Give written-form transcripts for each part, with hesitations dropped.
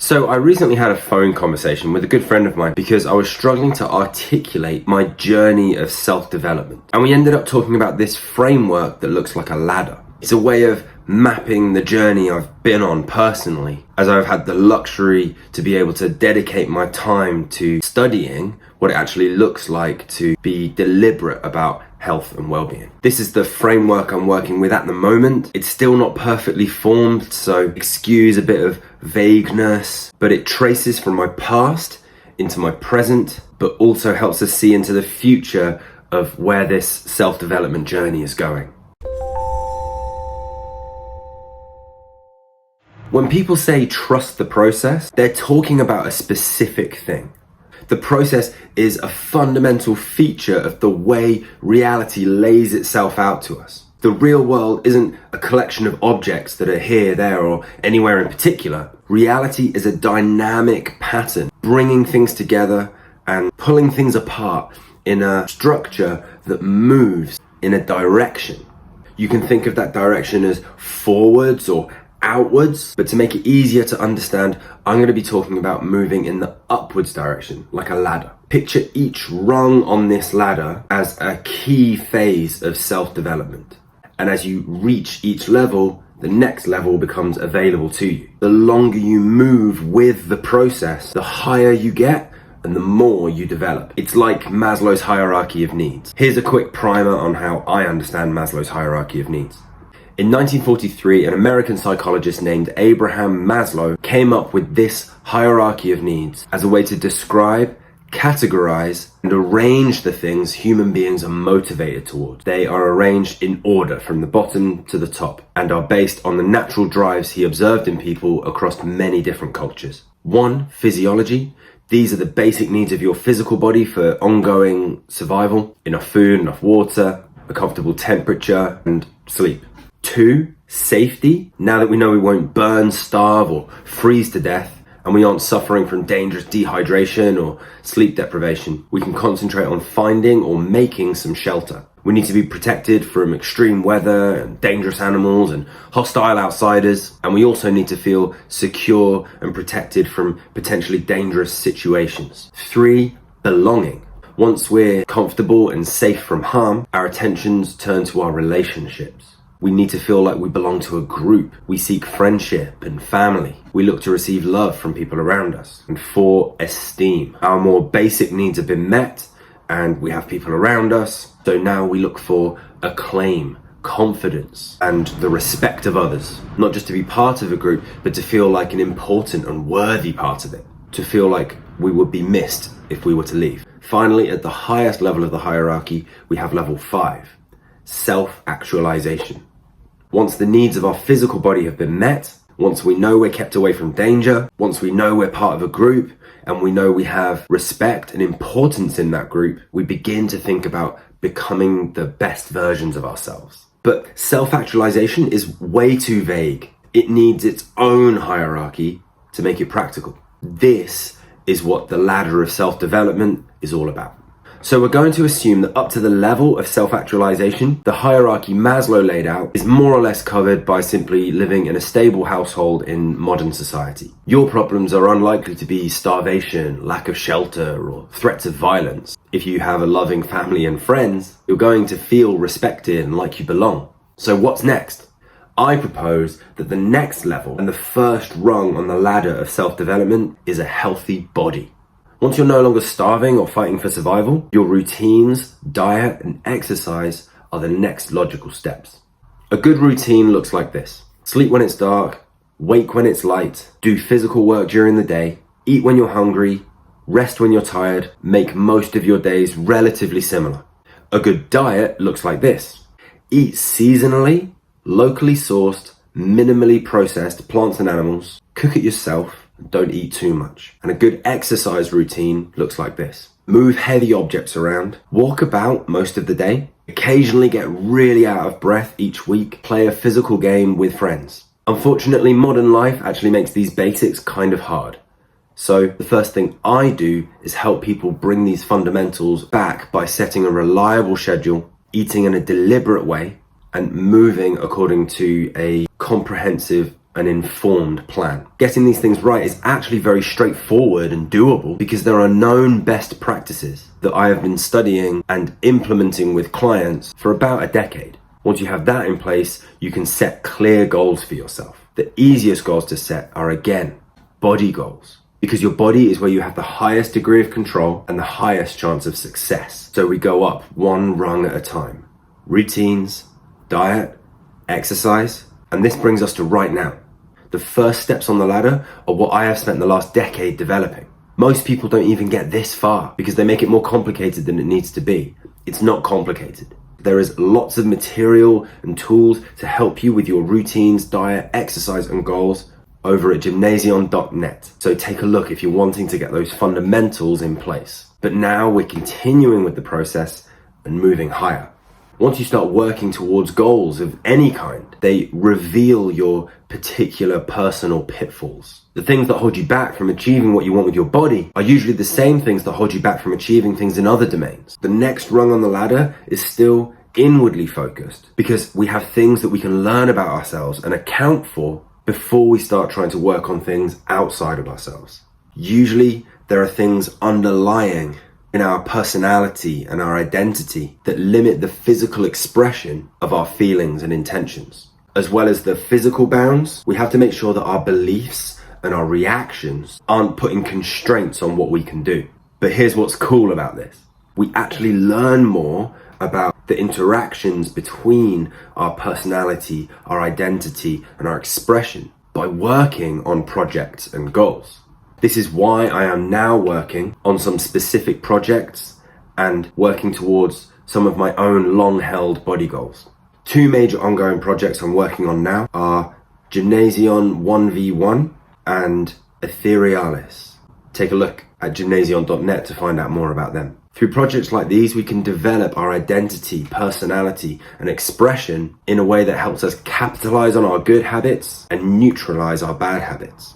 So I recently had a phone conversation with a good friend of mine because I was struggling to articulate my journey of self-development. And we ended up talking about this framework that looks like a ladder. It's a way of mapping the journey I've been on personally, as I've had the luxury to be able to dedicate my time to studying what it actually looks like to be deliberate about health and well-being. This is the framework I'm working with at the moment. It's still not perfectly formed, so excuse a bit of vagueness, but it traces from my past into my present, but also helps us see into the future of where this self-development journey is going. When people say trust the process, they're talking about a specific thing. The process is a fundamental feature of the way reality lays itself out to us. The real world isn't a collection of objects that are here, there, or anywhere in particular. Reality is a dynamic pattern, bringing things together and pulling things apart in a structure that moves in a direction. You can think of that direction as forwards or outwards, but to make it easier to understand, I'm going to be talking about moving in the upwards direction, like a ladder. Picture each rung on this ladder as a key phase of self-development. And as you reach each level, the next level becomes available to you. The longer you move with the process, the higher you get and the more you develop. It's like Maslow's hierarchy of needs. Here's a quick primer on how I understand Maslow's hierarchy of needs. In 1943, an American psychologist named Abraham Maslow came up with this hierarchy of needs as a way to describe, categorize, and arrange the things human beings are motivated towards. They are arranged in order from the bottom to the top and are based on the natural drives he observed in people across many different cultures. 1, physiology. These are the basic needs of your physical body for ongoing survival. Enough food, enough water, a comfortable temperature, and sleep. 2, safety. Now that we know we won't burn, starve, or freeze to death, and we aren't suffering from dangerous dehydration or sleep deprivation, we can concentrate on finding or making some shelter. We need to be protected from extreme weather and dangerous animals and hostile outsiders, and we also need to feel secure and protected from potentially dangerous situations. 3, belonging. Once we're comfortable and safe from harm, our attentions turn to our relationships. We need to feel like we belong to a group. We seek friendship and family. We look to receive love from people around us. And 4, esteem. Our more basic needs have been met and we have people around us. So now we look for acclaim, confidence, and the respect of others. Not just to be part of a group, but to feel like an important and worthy part of it. To feel like we would be missed if we were to leave. Finally, at the highest level of the hierarchy, we have level 5, self-actualization. Once the needs of our physical body have been met, once we know we're kept away from danger, once we know we're part of a group, and we know we have respect and importance in that group, we begin to think about becoming the best versions of ourselves. But self-actualization is way too vague. It needs its own hierarchy to make it practical. This is what the ladder of self-development is all about. So we're going to assume that up to the level of self-actualization, the hierarchy Maslow laid out is more or less covered by simply living in a stable household in modern society. Your problems are unlikely to be starvation, lack of shelter, or threats of violence. If you have a loving family and friends, you're going to feel respected and like you belong. So what's next? I propose that the next level and the first rung on the ladder of self-development is a healthy body. Once you're no longer starving or fighting for survival, your routines, diet, and exercise are the next logical steps. A good routine looks like this. Sleep when it's dark, wake when it's light, do physical work during the day, eat when you're hungry, rest when you're tired, make most of your days relatively similar. A good diet looks like this. Eat seasonally, locally sourced, minimally processed plants and animals, cook it yourself, don't eat too much. And a good exercise routine looks like this. Move heavy objects around, walk about most of the day, occasionally get really out of breath each week, play a physical game with friends. Unfortunately, modern life actually makes these basics kind of hard. So the first thing I do is help people bring these fundamentals back by setting a reliable schedule, eating in a deliberate way, and moving according to a comprehensive an informed plan. Getting these things right is actually very straightforward and doable because there are known best practices that I have been studying and implementing with clients for about a decade. Once you have that in place, you can set clear goals for yourself. The easiest goals to set are, again, body goals, because your body is where you have the highest degree of control and the highest chance of success. So we go up one rung at a time. Routines, diet, exercise, and this brings us to right now. The first steps on the ladder are what I have spent the last decade developing. Most people don't even get this far because they make it more complicated than it needs to be. It's not complicated. There is lots of material and tools to help you with your routines, diet, exercise, and goals over at gymnasion.net. So take a look if you're wanting to get those fundamentals in place. But now we're continuing with the process and moving higher. Once you start working towards goals of any kind, they reveal your particular personal pitfalls. The things that hold you back from achieving what you want with your body are usually the same things that hold you back from achieving things in other domains. The next rung on the ladder is still inwardly focused because we have things that we can learn about ourselves and account for before we start trying to work on things outside of ourselves. Usually there are things underlying in our personality and our identity that limit the physical expression of our feelings and intentions. As well as the physical bounds, we have to make sure that our beliefs and our reactions aren't putting constraints on what we can do. But here's what's cool about this. We actually learn more about the interactions between our personality, our identity, and our expression by working on projects and goals. This is why I am now working on some specific projects and working towards some of my own long-held body goals. Two major ongoing projects I'm working on now are Gymnasion 1v1 and Etherealis. Take a look at gymnasion.net to find out more about them. Through projects like these, we can develop our identity, personality, and expression in a way that helps us capitalize on our good habits and neutralize our bad habits.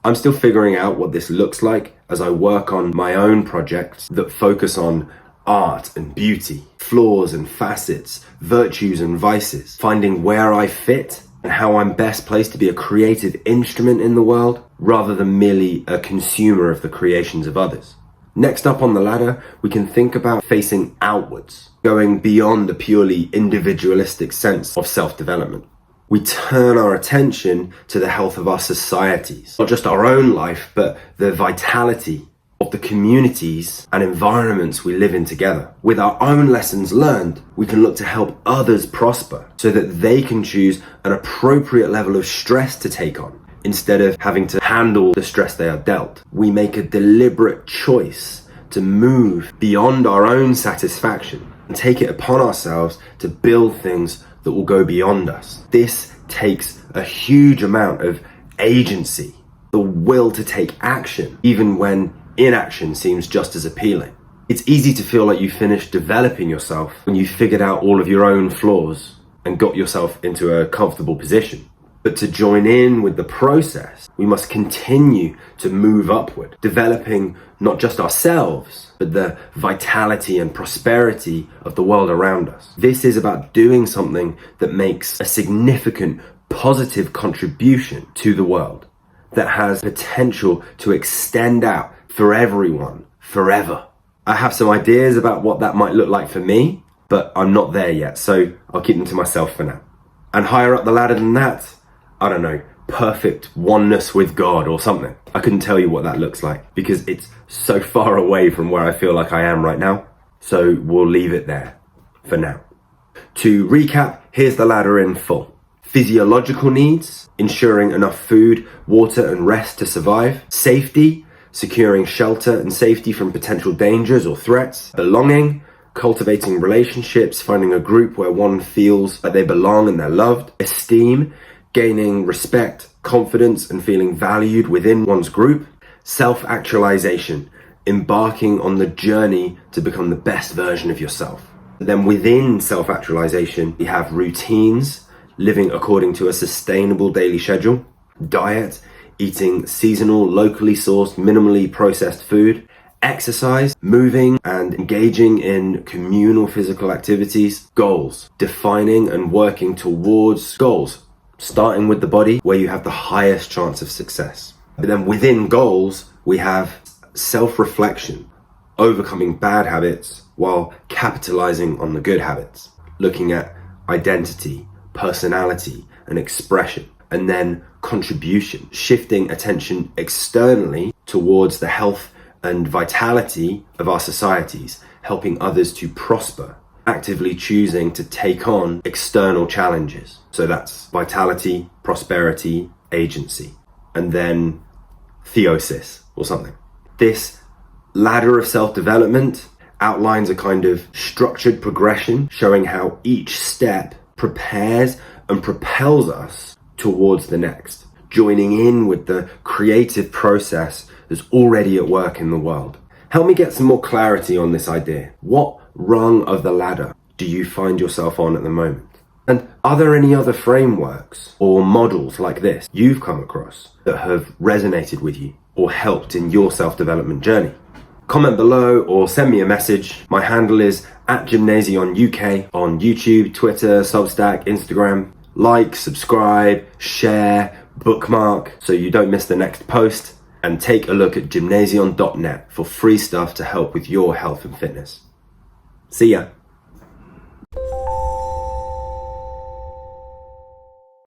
I'm still figuring out what this looks like as I work on my own projects that focus on art and beauty, flaws and facets, virtues and vices, finding where I fit and how I'm best placed to be a creative instrument in the world rather than merely a consumer of the creations of others. Next up on the ladder, we can think about facing outwards, going beyond a purely individualistic sense of self-development. We turn our attention to the health of our societies, not just our own life, but the vitality of the communities and environments we live in together. With our own lessons learned, we can look to help others prosper so that they can choose an appropriate level of stress to take on instead of having to handle the stress they are dealt. We make a deliberate choice to move beyond our own satisfaction and take it upon ourselves to build things that will go beyond us. This takes a huge amount of agency, the will to take action, even when inaction seems just as appealing. It's easy to feel like you finished developing yourself when you figured out all of your own flaws and got yourself into a comfortable position. But to join in with the process, we must continue to move upward, developing not just ourselves, but the vitality and prosperity of the world around us. This is about doing something that makes a significant positive contribution to the world, that has potential to extend out for everyone, forever. I have some ideas about what that might look like for me, but I'm not there yet, so I'll keep them to myself for now. And higher up the ladder than that, I don't know, perfect oneness with God or something. I couldn't tell you what that looks like because it's so far away from where I feel like I am right now. So we'll leave it there for now. To recap, here's the ladder in full. Physiological needs, ensuring enough food, water, and rest to survive. Safety, securing shelter and safety from potential dangers or threats. Belonging, cultivating relationships, finding a group where one feels like they belong and they're loved. Esteem, gaining respect, confidence, and feeling valued within one's group. Self-actualization, embarking on the journey to become the best version of yourself. Then within self-actualization, we have routines, living according to a sustainable daily schedule. Diet, eating seasonal, locally sourced, minimally processed food. Exercise, moving and engaging in communal physical activities. Goals, defining and working towards goals. starting with the body, where you have the highest chance of success. But then within goals, we have self-reflection, overcoming bad habits while capitalizing on the good habits, looking at identity, personality, and expression, and then contribution, shifting attention externally towards the health and vitality of our societies, helping others to prosper, actively choosing to take on external challenges. So that's vitality, prosperity, agency, and then theosis or something. This ladder of self-development outlines a kind of structured progression showing how each step prepares and propels us towards the next, joining in with the creative process that's already at work in the world. Help me get some more clarity on this idea. What rung of the ladder do you find yourself on at the moment? And are there any other frameworks or models like this you've come across that have resonated with you or helped in your self-development journey? Comment below or send me a message. My handle is @GymnasionUK on YouTube, Twitter, Substack, Instagram. Like, subscribe, share, bookmark so you don't miss the next post, and take a look at gymnasion.net for free stuff to help with your health and fitness. See ya.